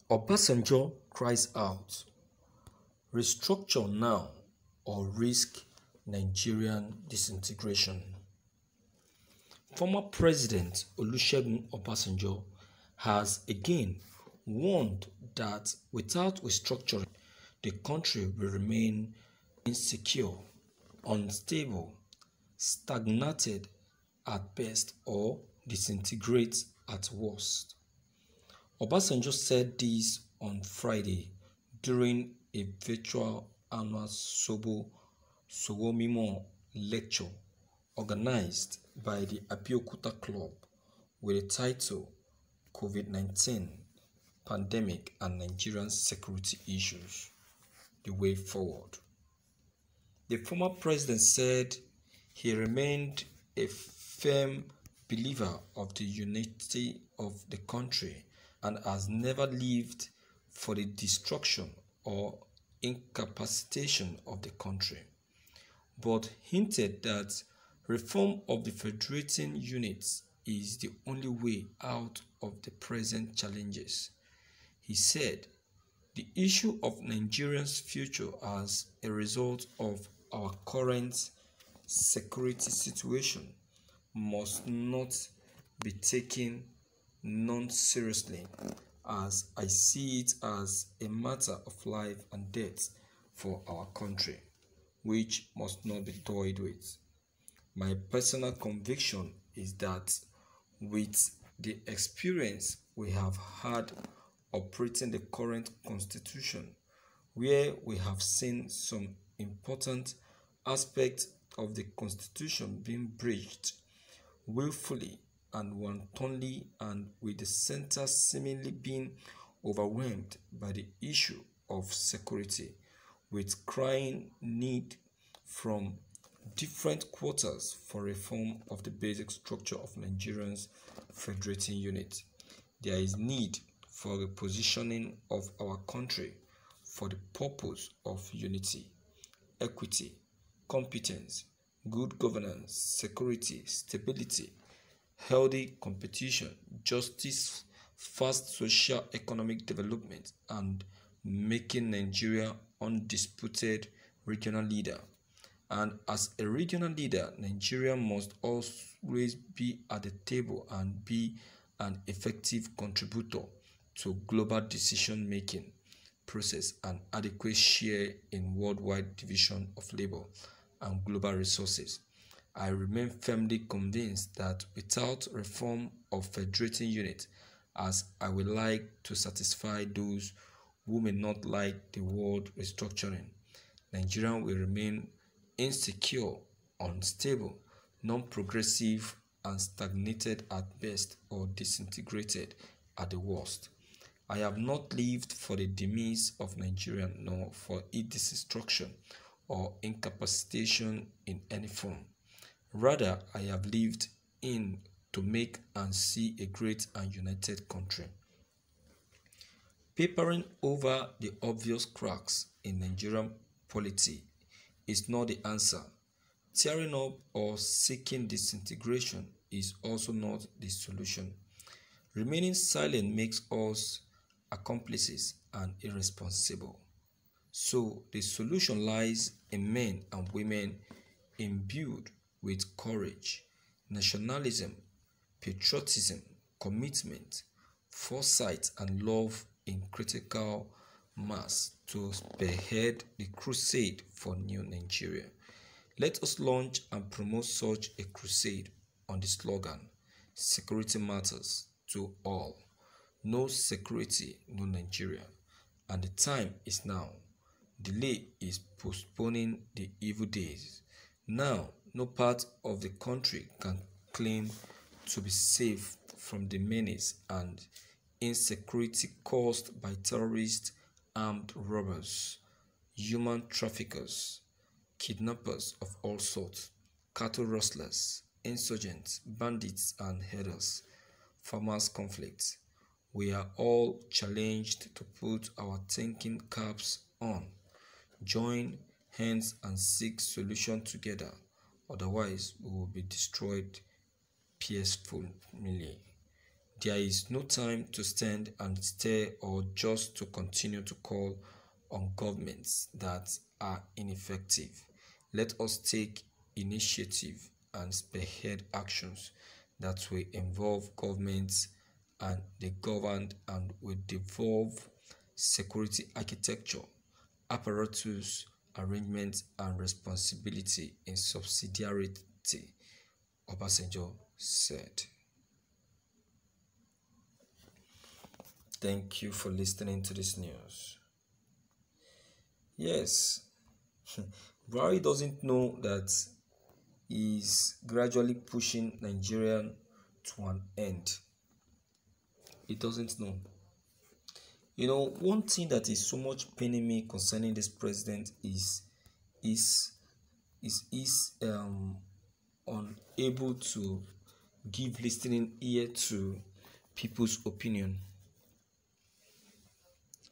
Obasonjo cries out, "Restructure now or risk Nigerian disintegration." Former President Olusegun Obasanjo has again warned that without restructuring, the country will remain insecure, unstable, stagnated at best, or disintegrate at worst. Obasanjo said this on Friday during a virtual annual Sowomimo lecture organized by the Abeokuta Club with the title COVID-19 Pandemic and Nigerian Security Issues: The Way Forward. The former president said he remained a firm believer of the unity of the country and has never lived for the destruction or incapacitation of the country, but hinted that reform of the federating units is the only way out of the present challenges. He said, "The issue of Nigeria's future as a result of our current security situation must not be taken non-seriously, as I see it as a matter of life and death for our country, which must not be toyed with. My personal conviction is that with the experience we have had operating the current constitution, where we have seen some important aspects of the constitution being breached willfully and wantonly, and with the center seemingly being overwhelmed by the issue of security, with crying need from different quarters for reform of the basic structure of Nigeria's federating unit, there is need for a repositioning of our country for the purpose of unity, equity, competence, good governance, security, stability, healthy competition, justice, fast social economic development, and making Nigeria undisputed regional leader. And as a regional leader, Nigeria must always be at the table and be an effective contributor to global decision-making process and adequate share in worldwide division of labor and global resources. I remain firmly convinced that without reform of federating unit, as I would like to satisfy those who may not like the word restructuring, Nigeria will remain insecure, unstable, non-progressive, and stagnated at best, or disintegrated at the worst. I have not lived for the demise of Nigeria, nor for its destruction or incapacitation in any form. Rather, I have lived in to make and see a great and united country. Papering over the obvious cracks in Nigerian polity is not the answer. Tearing up or seeking disintegration is also not the solution. Remaining silent makes us accomplices and irresponsible. So the solution lies in men and women imbued with courage, nationalism, patriotism, commitment, foresight, and love in critical mass to spearhead the crusade for new Nigeria. Let us launch and promote such a crusade on the slogan, "Security matters to all. No security, no Nigeria." And the time is now. Delay is postponing the evil days. Now, no part of the country can claim to be safe from the menace and insecurity caused by terrorists, armed robbers, human traffickers, kidnappers of all sorts, cattle rustlers, insurgents, bandits, and herders, farmers' conflicts. We are all challenged to put our thinking caps on, join hands, and seek solutions together. Otherwise, we will be destroyed peacefully. There is no time to stand and stare or just to continue to call on governments that are ineffective. Let us take initiative and spearhead actions that will involve governments and the governed and will devolve security architecture, apparatus, arrangement, and responsibility in subsidiarity, Obasonjo said. Thank you for listening to this news. Yes, Buhari doesn't know that he's gradually pushing Nigeria to an end. He doesn't know. You know, one thing that is so much paining me concerning this president is unable to give listening ear to people's opinion.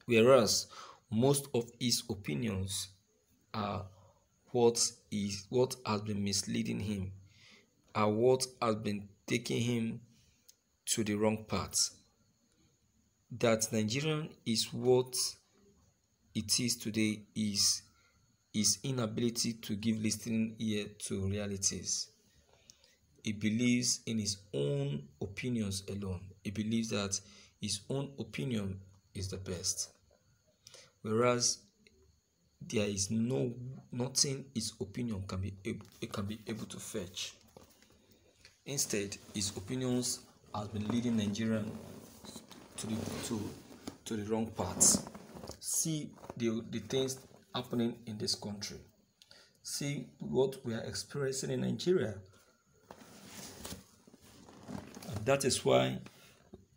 Whereas most of his opinions are what has been misleading him, are what has been taking him to the wrong path. That Nigerian is what it is today is his inability to give listening ear to realities. He believes in his own opinions alone. He believes that his own opinion is the best. Whereas there is nothing his opinion can be able to fetch. Instead, his opinions have been leading Nigerian to the wrong path. See the things happening in this country. See what we are experiencing in Nigeria. And that is why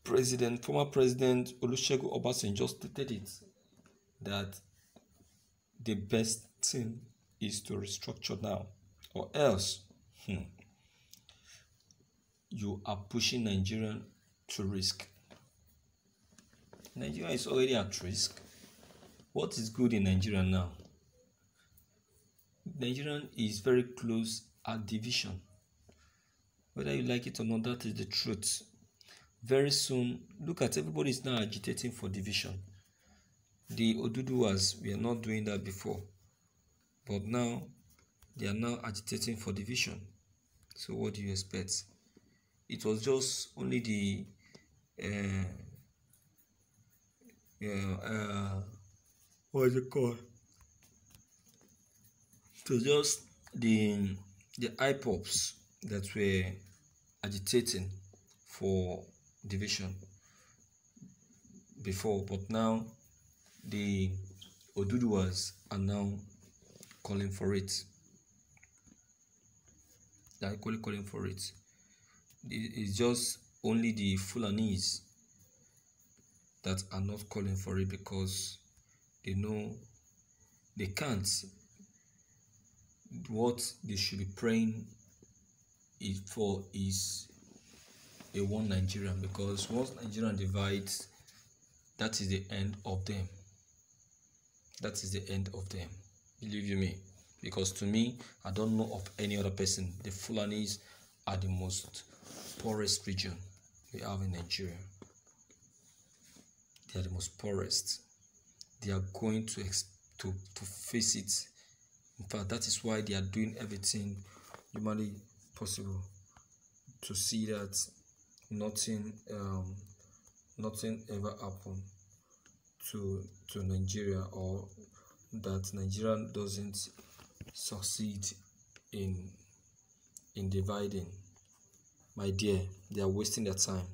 former President Olusegun Obasanjo stated it, that the best thing is to restructure now, or else you are pushing Nigeria to risk. Nigeria is already at risk. What is good in Nigeria now? Nigeria is very close at division. Whether you like it or not, that is the truth. Very soon, look at everybody is now agitating for division. The Oduduwas were not doing that before, but now they are now agitating for division. So what do you expect? It was just only the what is it called? It was just the IPOPs that were agitating for division before, but now the Oduduwas are now calling for it. They are calling for it. It's just only the Fulanis that are not calling for it because they know they can't. What they should be praying for is a one Nigeria, because once Nigeria divides, that is the end of them. That is the end of them. Believe you me. Because to me, I don't know of any other person. The Fulanis are the most poorest region we have in Nigeria. They are the most poorest. They are going to face it. In fact, that is why they are doing everything humanly possible to see that nothing ever happened to Nigeria, or that Nigeria doesn't succeed in dividing. My dear, they are wasting their time,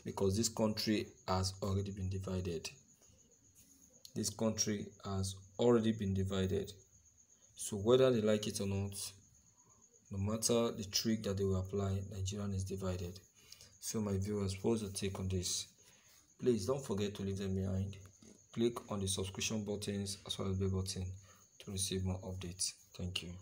because this country has already been divided. This country has already been divided. So whether they like it or not, no matter the trick that they will apply, Nigeria is divided. So my viewers, what's your take on this? Please don't forget to leave them behind. Click on the subscription buttons as well as the bell button to receive more updates. Thank you.